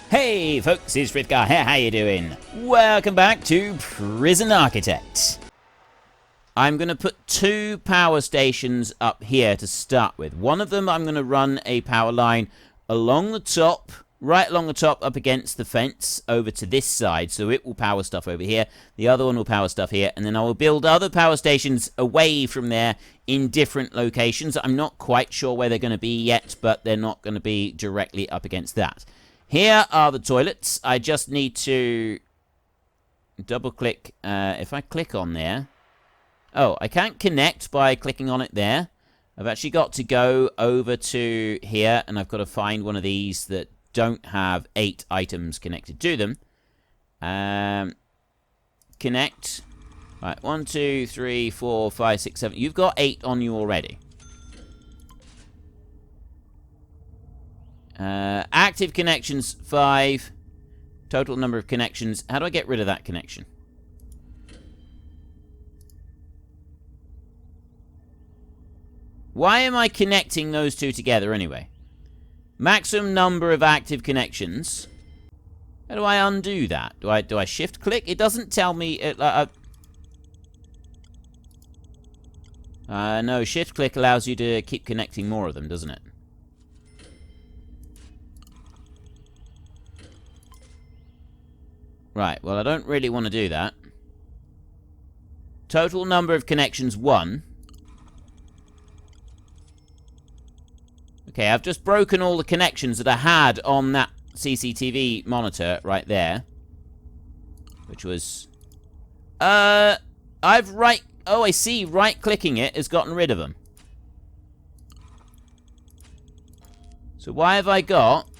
Hey folks, it's Frithgar here, how you doing? Welcome back to Prison Architect. I'm going to put 2 power stations up here to start with. One of them I'm going to run a power line along the top, right along the top up against the fence over to this side, so it will power stuff over here. The other one will power stuff here, and then I will build other power stations away from there in different locations. I'm not quite sure where they're going to be yet, but they're not going to be directly up against that. Here are the toilets. I just need to double click. If I click on there. Oh, I can't connect by clicking on it there. I've actually got to go over to here, and I've got to find one of these that don't have 8 items connected to them. Connect. Right, 1, 2, 3, 4, 5, 6, 7. You've got 8 on you already. Active connections 5. Total number of connections. How do I get rid of that connection? Why am I connecting those two together anyway? Maximum number of active connections. How do I undo that? Do I shift click? It doesn't tell me. No, shift click allows you to keep connecting more of them, doesn't it? Right, well, I don't really want to do that. Total number of connections, 1. Okay, I've just broken all the connections that I had on that CCTV monitor right there. Which was... Oh, I see. Right-clicking it has gotten rid of them. So why have I got...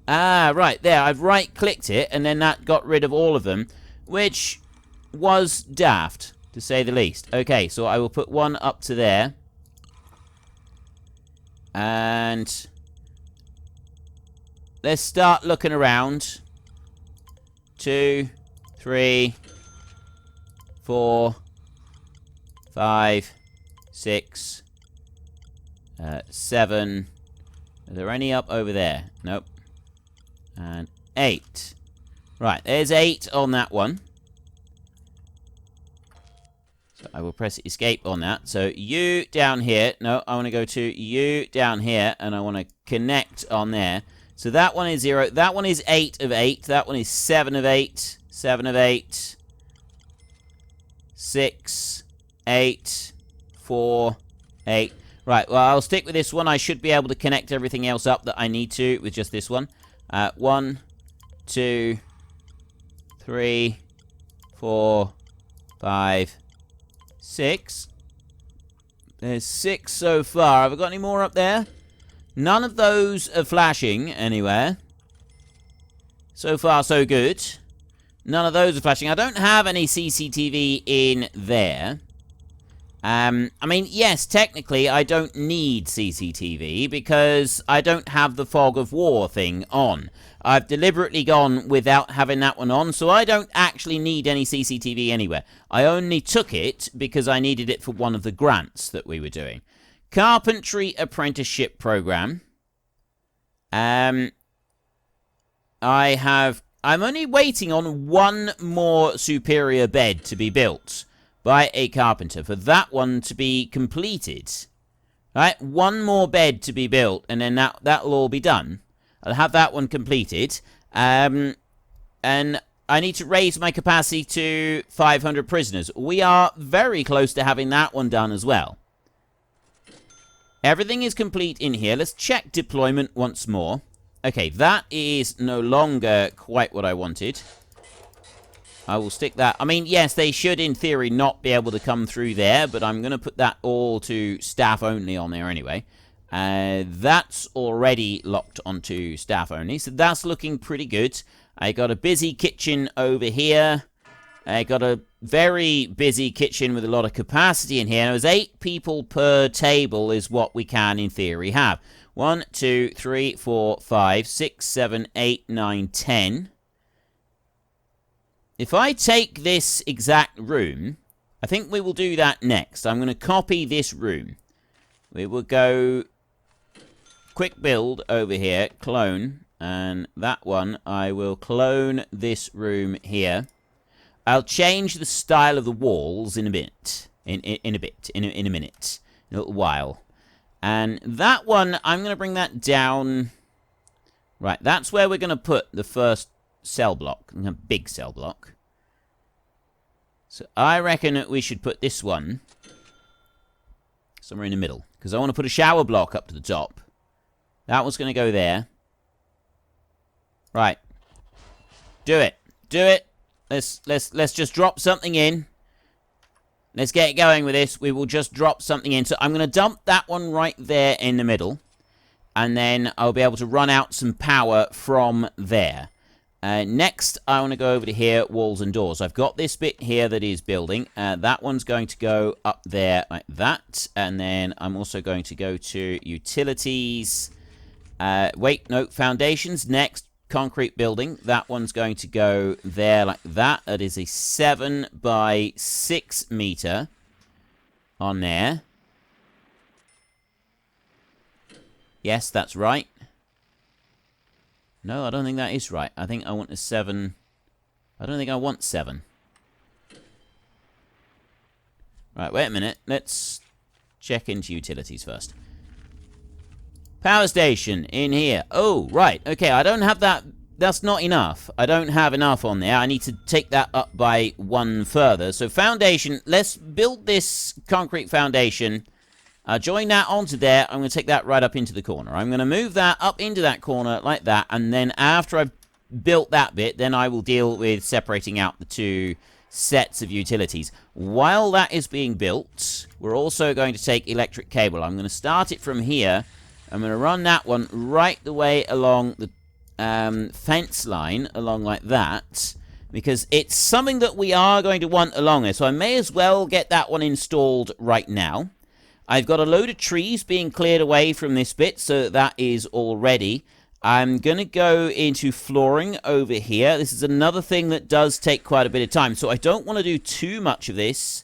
Ah, right, there. I've right-clicked it, and then that got rid of all of them, which was daft, to say the least. Okay, so I will put 1 up to there. And let's start looking around. 2, 3, 4, 5, 6, 7. Are there any up over there? Nope. And 8. Right, there's 8 on that one. So I will press escape on that. So you down here. No, I want to go to you down here, and I want to connect on there. So that one is 0. That one is 8 of 8. That one is 7 of 8. 7 of 8. 6, 8, 4, 8. Right, well, I'll stick with this one. I should be able to connect everything else up that I need to with just this one. 1, 2, 3, 4, 5, 6. There's 6 so far. Have I got any more up there? None of those are flashing anywhere. So far, so good. None of those are flashing. I don't have any CCTV in there. I mean, yes, technically, I don't need CCTV because I don't have the fog of war thing on. I've deliberately gone without having that one on, so I don't actually need any CCTV anywhere. I only took it because I needed it for one of the grants that we were doing. Carpentry Apprenticeship Program. I'm only waiting on 1 more superior bed to be built by a carpenter for that one to be completed. Right, 1 more bed to be built, and then that'll all be done. I'll have that one completed. And I need to raise my capacity to 500 prisoners. We are very close to having that one done as well. Everything is complete in here. Let's check deployment once more. Okay, that is no longer quite what I wanted. I will stick that. I mean, yes, they should, in theory, not be able to come through there, but I'm going to put that all to staff only on there anyway. That's already locked onto staff only, so that's looking pretty good. I got a busy kitchen over here. I got a very busy kitchen with a lot of capacity in here. Now, there's 8 people per table is what we can, in theory, have. 1, 2, 3, 4, 5, 6, 7, 8, 9, 10. If I take this exact room, I think we will do that next. I'm going to copy this room. We will go quick build over here, clone, And that one, I will clone this room here. I'll change the style of the walls in a bit. In a minute. In a little while. And that one, I'm going to bring that down. Right, that's where we're going to put the first cell block. A big cell block. So I reckon that we should put this one somewhere in the middle. Because I want to put a shower block up to the top. That one's going to go there. Right. Do it. Do it. Let's just drop something in. Let's get going with this. We will just drop something in. So I'm going to dump that one right there in the middle. And then I'll be able to run out some power from there. Next, I want to go over to here, walls and doors. I've got this bit here that is building. That one's going to go up there like that. And then I'm also going to go to utilities. Wait, no, foundations. Next, concrete building. That one's going to go there like that. That is a 7 by 6 meter on there. Yes, that's right. No, I don't think that is right. I think I want a 7. I don't think I want 7. Right, wait a minute. Let's check into utilities first. Power station in here. Oh, right. Okay, I don't have that. That's not enough. I don't have enough on there. I need to take that up by 1 further. So foundation, let's build this concrete foundation. Join that onto there. I'm going to take that right up into the corner. I'm going to move that up into that corner like that. And then after I've built that bit, then I will deal with separating out the 2 sets of utilities. While that is being built, we're also going to take electric cable. I'm going to start it from here. I'm going to run that one right the way along the fence line, along like that. Because it's something that we are going to want along it. So I may as well get that one installed right now. I've got a load of trees being cleared away from this bit, so that is all ready. I'm going to go into flooring over here. This is another thing that does take quite a bit of time, so I don't want to do too much of this.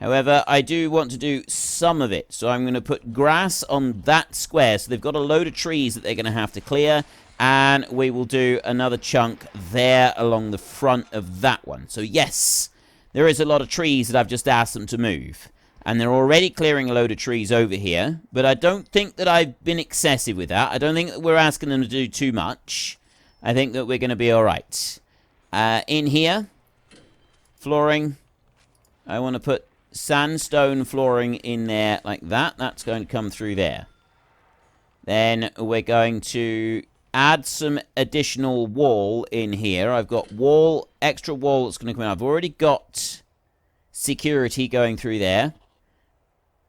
However, I do want to do some of it, so I'm going to put grass on that square. So they've got a load of trees that they're going to have to clear, and we will do another chunk there along the front of that one. So yes, there is a lot of trees that I've just asked them to move. And they're already clearing a load of trees over here. But I don't think that I've been excessive with that. I don't think that we're asking them to do too much. I think that we're going to be alright. In here, flooring. I want to put sandstone flooring in there like that. That's going to come through there. Then we're going to add some additional wall in here. I've got extra wall that's going to come in. I've already got security going through there.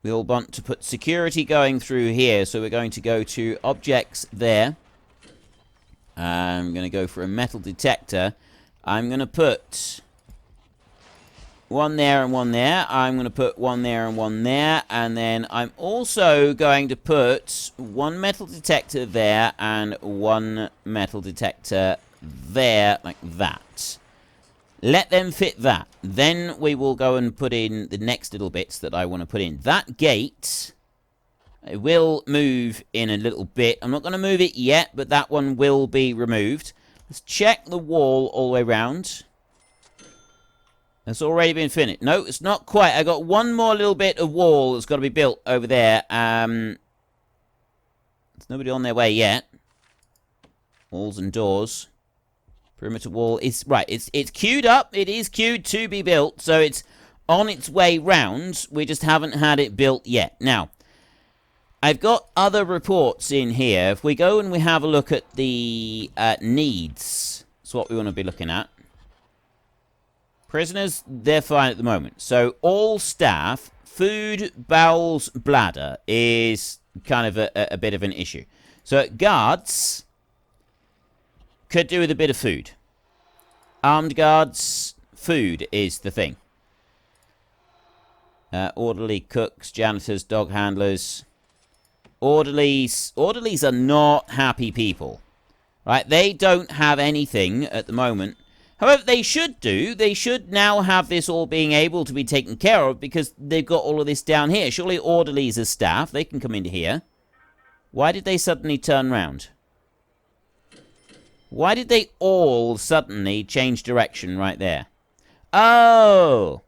We'll want to put security going through here. So we're going to go to objects there. I'm going to go for a metal detector. I'm going to put one there and one there. I'm going to put one there and one there. And then I'm also going to put one metal detector there and one metal detector there like that. Let them fit that. Then we will go and put in the next little bits that I want to put in. That gate, it will move in a little bit. I'm not going to move it yet, but that one will be removed. Let's check the wall all the way around. That's already been finished. No, it's not quite. I got one more little bit of wall that's got to be built over there. There's nobody on their way yet. Walls and doors. Perimeter wall is right. It's queued up. It is queued to be built, so it's on its way round. We just haven't had it built yet. Now, I've got other reports in here. If we go and we have a look at the needs, that's what we want to be looking at. Prisoners, they're fine at the moment. So all staff, food, bowels, bladder is kind of a bit of an issue. So guards could do with a bit of food. Armed guards, food is the thing. Orderly, cooks, janitors, dog handlers. Orderlies are not happy people. Right? They don't have anything at the moment. However, they should do. They should now have this all being able to be taken care of because they've got all of this down here. Surely orderlies are staff. They can come into here. Why did they suddenly turn round? Why did they all suddenly change direction right there? Oh!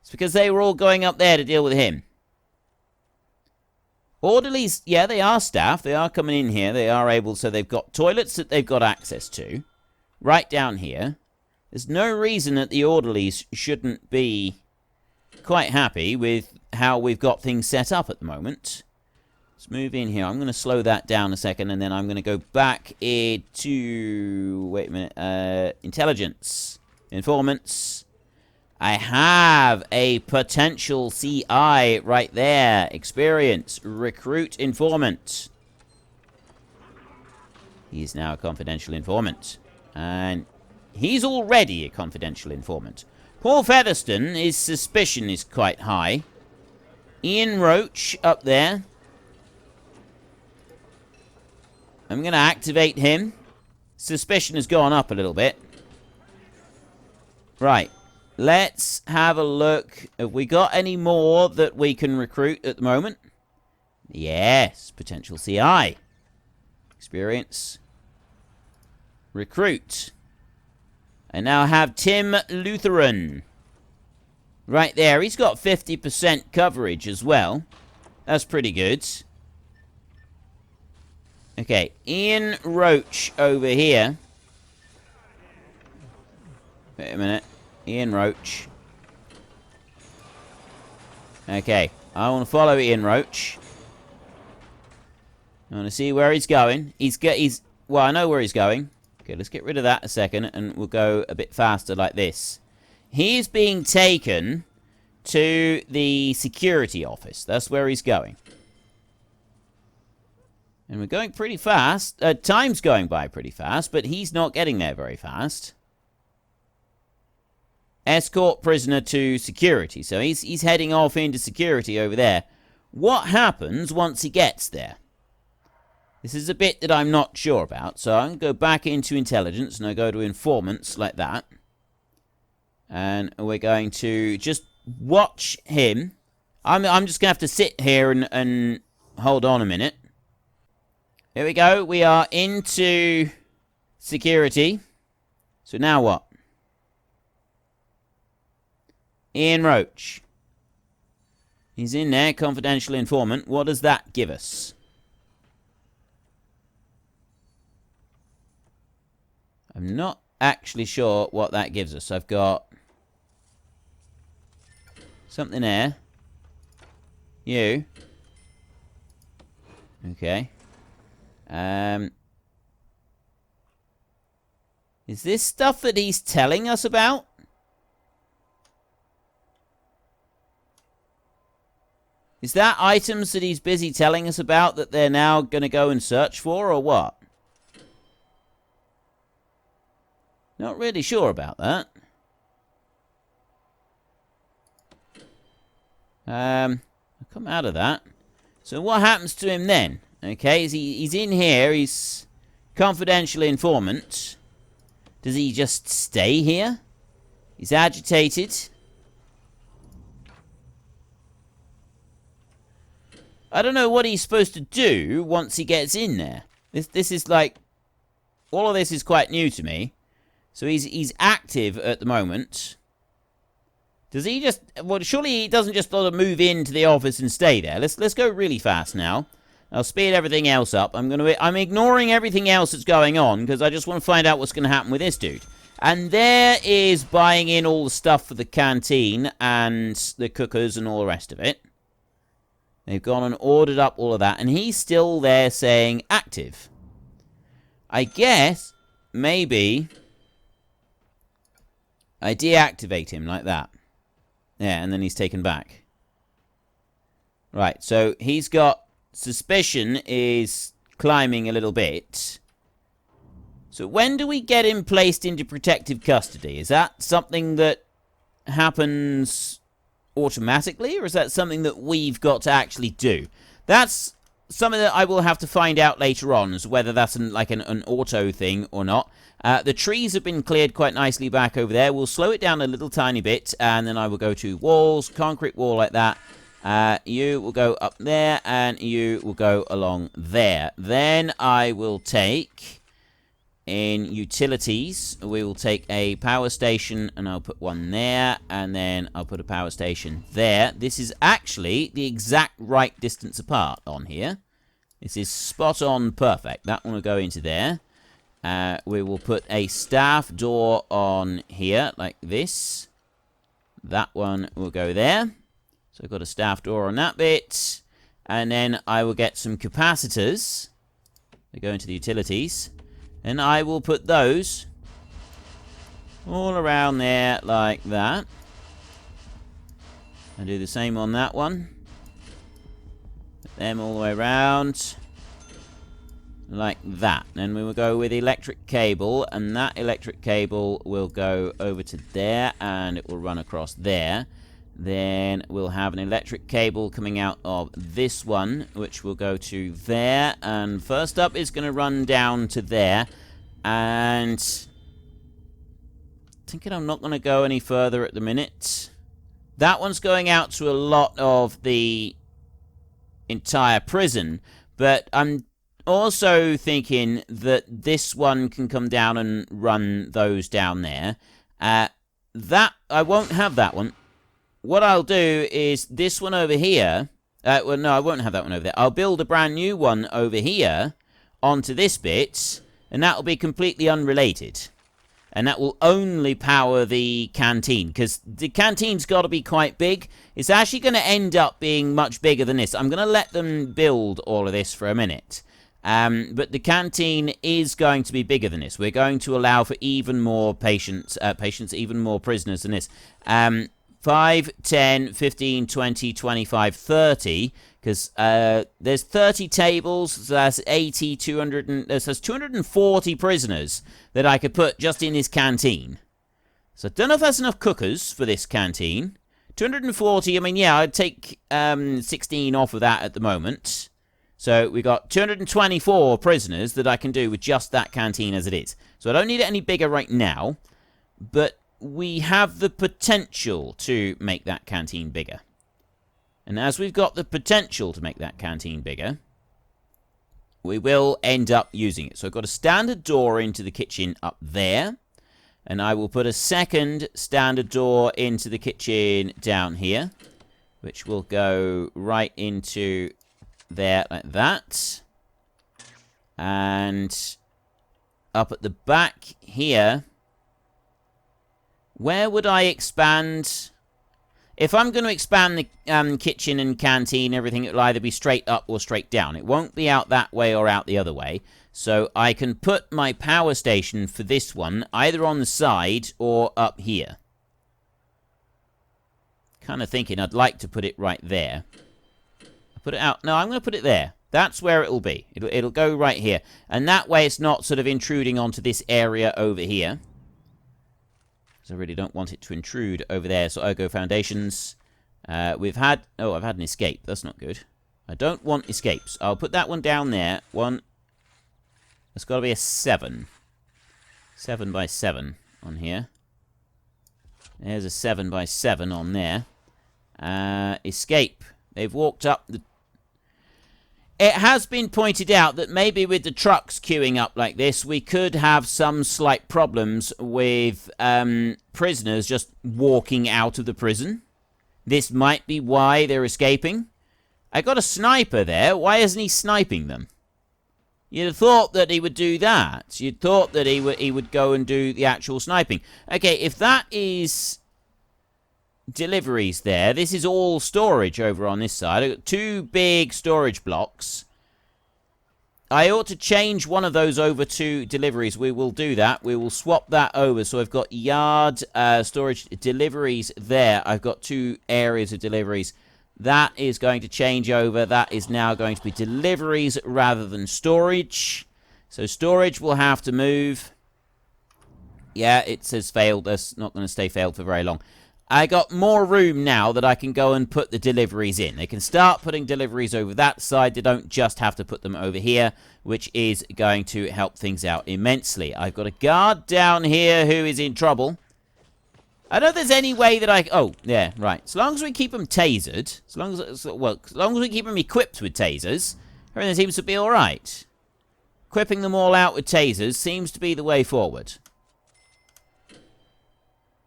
It's because they were all going up there to deal with him. Orderlies, yeah, they are staff. They are coming in here. They are able, so they've got toilets that they've got access to. Right down here. There's no reason that the orderlies shouldn't be quite happy with how we've got things set up at the moment. Let's move in here. I'm going to slow that down a second, and then I'm going to go back into... Wait a minute. Intelligence. Informants. I have a potential CI right there. Experience. Recruit informant. He's now a confidential informant. And he's already a confidential informant. Paul Featherstone, his suspicion is quite high. Ian Roach up there. I'm going to activate him. Suspicion has gone up a little bit. Right. Let's have a look. Have we got any more that we can recruit at the moment? Yes. Potential CI. Experience. Recruit. I now have Tim Lutheran. Right there. He's got 50% coverage as well. That's pretty good. Okay. Ian Roach over here. Wait a minute. Ian Roach. Okay. I want to follow Ian Roach. I want to see where he's going. Well, I know where he's going. Okay, let's get rid of that a second, and we'll go a bit faster like this. He's being taken to the security office. That's where he's going. And we're going pretty fast. Time's going by pretty fast, but he's not getting there very fast. Escort prisoner to security. So he's heading off into security over there. What happens once he gets there? This is a bit that I'm not sure about. So I'm going to go back into intelligence, and I go to informants like that. And we're going to just watch him. I'm just going to have to sit here and hold on a minute. Here we go. We are into security. So now what? Ian Roach. He's in there, confidential informant. What does that give us? I'm not actually sure what that gives us. I've got something there. You. Okay. Is this stuff that he's telling us about? Is that items that he's busy telling us about that they're now going to go and search for, or what? Not really sure about that. I'll come out of that. So what happens to him then? Okay, he's in here. He's confidential informant. Does he just stay here? He's agitated. I don't know what he's supposed to do once he gets in there. This is like... all of this is quite new to me. So he's active at the moment. Does he just... well, surely he doesn't just sort of move into the office and stay there. Let's go really fast now. I'll speed everything else up. I'm ignoring everything else that's going on, because I just want to find out what's going to happen with this dude. And there is buying in all the stuff for the canteen and the cookers and all the rest of it. They've gone and ordered up all of that, and he's still there saying active. I guess maybe I deactivate him like that. Yeah, and then he's taken back. Right, so he's got... suspicion is climbing a little bit. So when do we get him placed into protective custody? Is that something that happens automatically, or is that something that we've got to actually do? That's something that I will have to find out later on, as whether that's an auto thing or not. The trees have been cleared quite nicely back over there. We'll slow it down a little tiny bit, and then I will go to walls, concrete wall like that. You will go up there, and you will go along there. Then I will take in utilities, we will take a power station, and I'll put one there, and then I'll put a power station there. This is actually the exact right distance apart on here. This is spot on perfect. That one will go into there. We will put a staff door on here, like this. That one will go there. So I've got a staff door on that bit. And then I will get some capacitors. They go into the utilities. And I will put those all around there like that. And do the same on that one. Put them all the way around. Like that. Then we will go with electric cable. And that electric cable will go over to there. And it will run across there. Then we'll have an electric cable coming out of this one, which will go to there. And first up is going to run down to there. And thinking I'm not going to go any further at the minute. That one's going out to a lot of the entire prison. But I'm also thinking that this one can come down and run those down there. That I won't have that one. What I'll do is this one over here. Well, no, I won't have that one over there. I'll build a brand new one over here onto this bit, and that will be completely unrelated. And that will only power the canteen, because the canteen's got to be quite big. It's actually going to end up being much bigger than this. I'm going to let them build all of this for a minute. But the canteen is going to be bigger than this. We're going to allow for even more patients, even more prisoners than this. 5, 10, 15, 20, 25, 30, because there's 30 tables, so that's 80, 200, there's 240 prisoners that I could put just in this canteen. So I don't know if that's enough cookers for this canteen. 240, I mean, yeah, I'd take 16 off of that at the moment. So we got 224 prisoners that I can do with just that canteen as it is. So I don't need it any bigger right now, but we have the potential to make that canteen bigger. And as we've got the potential to make that canteen bigger, we will end up using it. So I've got a standard door into the kitchen up there. And I will put a second standard door into the kitchen down here, which will go right into there like that. And up at the back here, where would I expand? If I'm going to expand the kitchen and canteen, everything, it will either be straight up or straight down. It won't be out that way or out the other way. So I can put my power station for this one either on the side or up here. Kind of thinking I'd like to put it right there. Put it out. No, I'm going to put it there. That's where it will be. It'll go right here. And that way it's not sort of intruding onto this area over here. I really don't want it to intrude over there, so I go foundations. We've had... Oh, I've had an escape. That's not good. I don't want escapes. I'll put that one down there. One. It's got to be a 7. 7 by 7 on here. There's a 7 by 7 on there. Escape. They've walked up the... It has been pointed out that maybe with the trucks queuing up like this, we could have some slight problems with prisoners just walking out of the prison. This might be why they're escaping. I got a sniper there. Why isn't he sniping them? You'd have thought that he would do that. You'd thought that he would go and do the actual sniping. Okay, if that is deliveries there. This is all storage over on this side. I've got 2 big storage blocks. I ought to change one of those over to deliveries. We will do that. We will swap that over. So I've got yard storage deliveries there. I've got 2 areas of deliveries. That is going to change over. That is now going to be deliveries rather than storage. So storage will have to move. Yeah, it says failed. That's not going to stay failed for very long. I got more room now that I can go and put the deliveries in. They can start putting deliveries over that side. They don't just have to put them over here, which is going to help things out immensely. I've got a guard down here who is in trouble. I don't know if there's any way that I... Oh, yeah, right. As long as we keep them tasered, as long as we keep them equipped with tasers, everything seems to be all right. equipping them all out with tasers seems to be the way forward.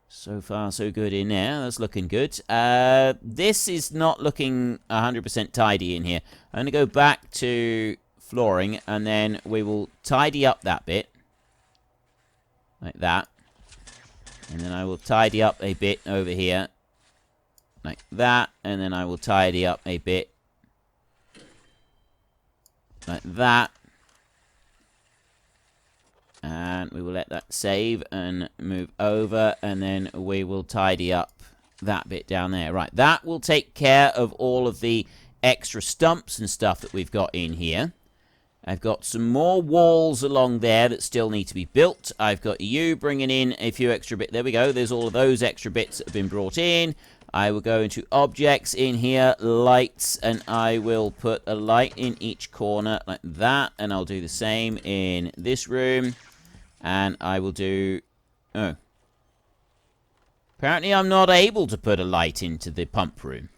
So far, so good in there. That's looking good. This is not looking 100% tidy in here. I'm going to go back to flooring, and then we will tidy up that bit. Like that. And then I will tidy up a bit over here. Like that. And then I will tidy up a bit. Like that. And we will let that save and move over. And then we will tidy up that bit down there. Right, that will take care of all of the extra stumps and stuff that we've got in here. I've got some more walls along there that still need to be built. I've got you bringing in a few extra bits. There we go. There's all of those extra bits that have been brought in. I will go into objects in here, lights, and I will put a light in each corner like that. And I'll do the same in this room. And I will do... Oh. Apparently I'm not able to put a light into the pump room.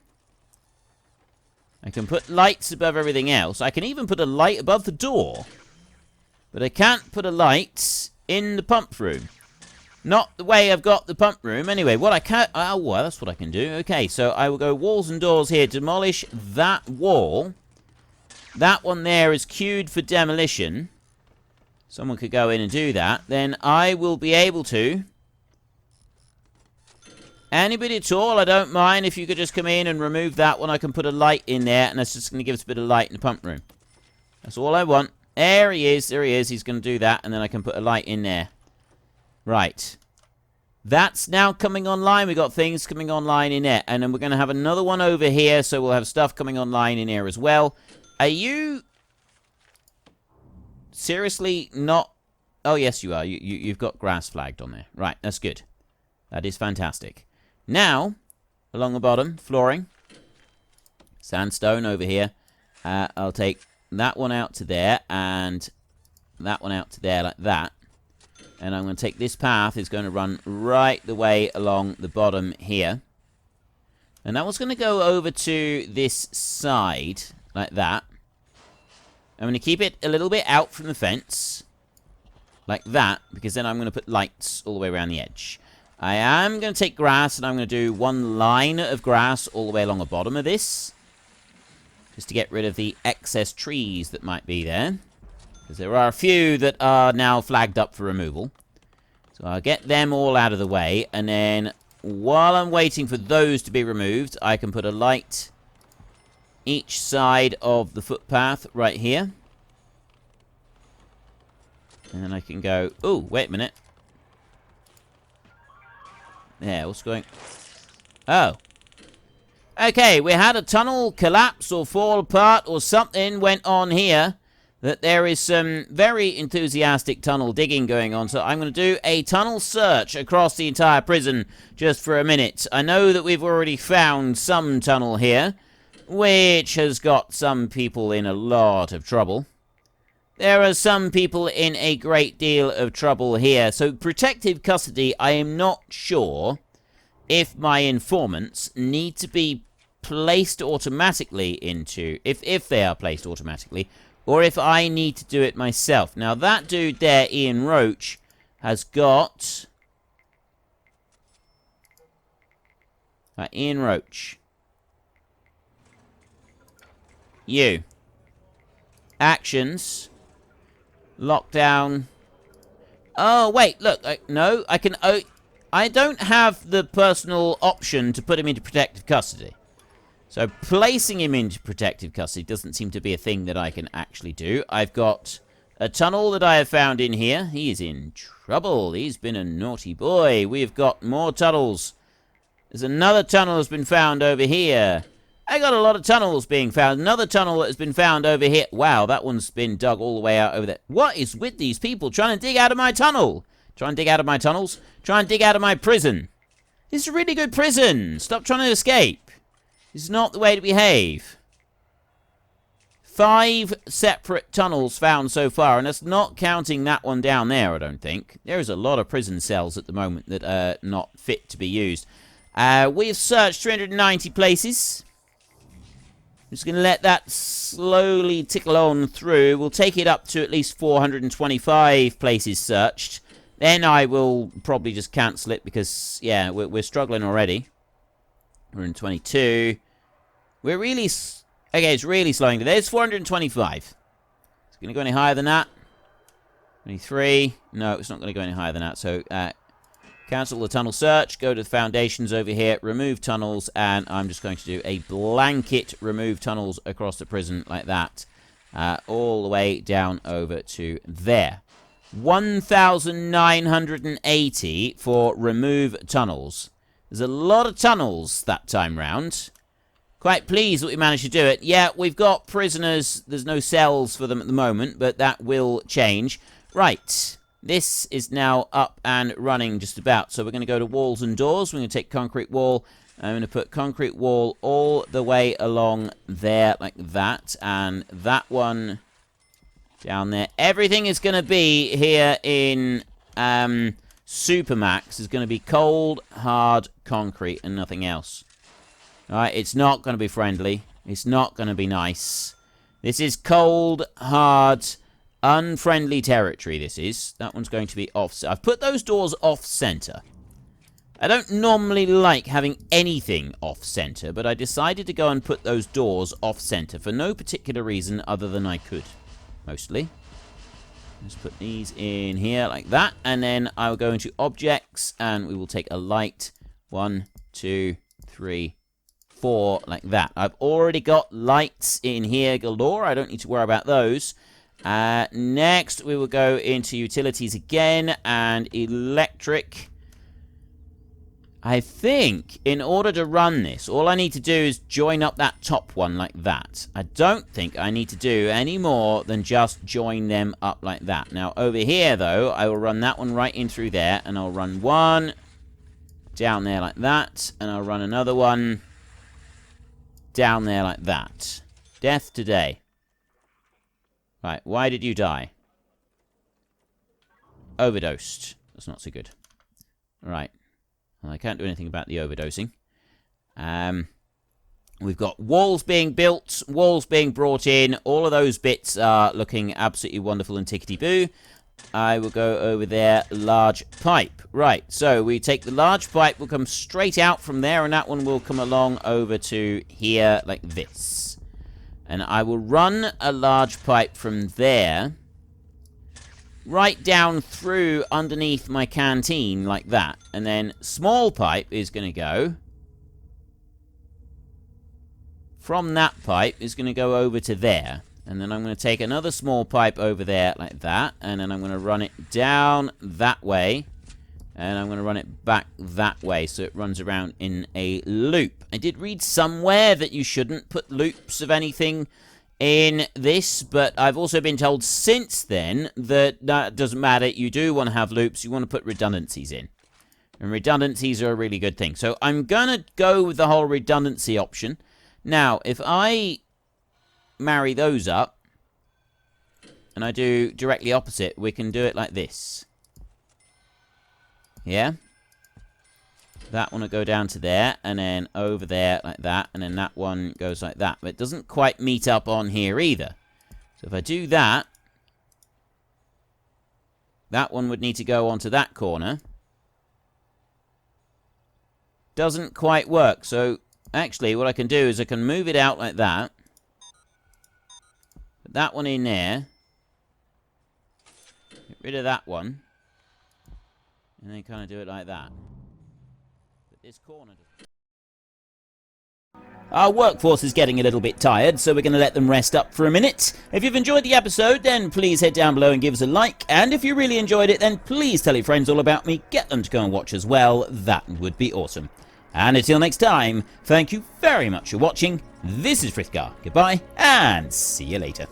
I can put lights above everything else. I can even put a light above the door. But I can't put a light in the pump room. Not the way I've got the pump room. Anyway, what I can... Oh, well, that's what I can do. Okay, so I will go walls and doors here. Demolish that wall. That one there is queued for demolition. Someone could go in and do that. Then I will be able to... Anybody at all, I don't mind if you could just come in and remove that one. I can put a light in there, and that's just going to give us a bit of light in the pump room. That's all I want. There he is. There he is. He's going to do that, and then I can put a light in there. Right. That's now coming online. We've got things coming online in there. And then we're going to have another one over here, so we'll have stuff coming online in here as well. Are you... seriously not... Oh, yes, you are. You've got grass flagged on there. Right, that's good. That is fantastic. Now, along the bottom, flooring. Sandstone over here. I'll take that one out to there, and that one out to there like that. And I'm going to take this path. It's going to run right the way along the bottom here. And that one's going to go over to this side, like that. I'm going to keep it a little bit out from the fence. Like that, because then I'm going to put lights all the way around the edge. I am going to take grass, and I'm going to do one line of grass all the way along the bottom of this. Just to get rid of the excess trees that might be there. Because there are a few that are now flagged up for removal. So I'll get them all out of the way. And then, while I'm waiting for those to be removed, I can put a light each side of the footpath right here. And then I can go... Oh, wait a minute. Yeah, what's going... Oh. Okay, we had a tunnel collapse or fall apart or something went on here. That there is some very enthusiastic tunnel digging going on. So I'm going to do a tunnel search across the entire prison just for a minute. I know that we've already found some tunnel here, which has got some people in a lot of trouble. There are some people in a great deal of trouble here. So protective custody, I am not sure if my informants need to be placed automatically into... If they are placed automatically... Or if I need to do it myself. Now, that dude there, Ian Roach, has got... Ian Roach. You. Actions. Lockdown. Oh, wait, look. No, I can... I don't have the personal option to put him into protective custody. So placing him into protective custody doesn't seem to be a thing that I can actually do. I've got a tunnel that I have found in here. He is in trouble. He's been a naughty boy. We've got more tunnels. There's another tunnel that's been found over here. I got a lot of tunnels being found. Another tunnel that has been found over here. Wow, that one's been dug all the way out over there. What is with these people trying to dig out of my tunnel? Try and dig out of my tunnels. Try and dig out of my prison. This is a really good prison. Stop trying to escape. This is not the way to behave. 5 separate tunnels found so far, and that's not counting that one down there, I don't think. There is a lot of prison cells at the moment that are not fit to be used. We've searched 390 places. just going to let that slowly tickle on through. We'll take it up to at least 425 places searched. Then I will probably just cancel it because, yeah, we're struggling already. 122. We're really... Okay, it's really slowing. There's 425. It's going to go any higher than that. 23. No, it's not going to go any higher than that. So, cancel the tunnel search. Go to the foundations over here. Remove tunnels. And I'm just going to do a blanket remove tunnels across the prison like that. All the way down over to there. 1,980 for remove tunnels. There's a lot of tunnels that time round. Quite pleased that we managed to do it. Yeah, we've got prisoners. There's no cells for them at the moment, but that will change. Right. This is now up and running just about. So we're going to go to walls and doors. We're going to take concrete wall. I'm going to put concrete wall all the way along there like that. And that one... down there. Everything is going to be here in Supermax is going to be cold, hard concrete and nothing else. Alright, it's not going to be friendly. It's not going to be nice. This is cold, hard, unfriendly territory, this is. That one's going to be off. I've put those doors off-center. I don't normally like having anything off-center, but I decided to go and put those doors off-center for no particular reason other than I could. Mostly. Let's put these in here like that. And then I'll go into objects and we will take a light. 1, 2, 3, 4, like that. I've already got lights in here galore. I don't need to worry about those. Next, we will go into utilities again and electric. I think in order to run this, all I need to do is join up that top one like that. I don't think I need to do any more than just join them up like that. Now, over here, though, I will run that one right in through there, and I'll run one down there like that, and I'll run another one down there like that. Death today. Right, why did you die? Overdosed. That's not so good. Right. Well, I can't do anything about the overdosing. We've got walls being built, walls being brought in. All of those bits are looking absolutely wonderful and tickety-boo. I will go over there, large pipe. Right, so we take the large pipe, we'll come straight out from there, and that one will come along over to here like this. And I will run a large pipe from there right down through underneath my canteen like that. And then small pipe is going to go from that pipe is going to go over to there. And then I'm going to take another small pipe over there like that. And then I'm going to run it down that way. And I'm going to run it back that way so it runs around in a loop. I did read somewhere that you shouldn't put loops of anything in this, but I've also been told since then that that doesn't matter. You do want to have loops. You want to put redundancies in. And redundancies are a really good thing. So I'm going to go with the whole redundancy option. Now, if I marry those up and I do directly opposite, we can do it like this. Yeah? That one will go down to there, and then over there like that, and then that one goes like that. But it doesn't quite meet up on here either. So if I do that, that one would need to go onto that corner. Doesn't quite work. So actually what I can do is I can move it out like that. Put that one in there. Get rid of that one. And then kind of do it like that. This corner. Our workforce is getting a little bit tired, so we're going to let them rest up for a minute. If you've enjoyed the episode, then please head down below and give us a like. And if you really enjoyed it, then please tell your friends all about me. Get them to go and watch as well. That would be awesome. And until next time, thank you very much for watching. This is Frithgar. Goodbye, and see you later.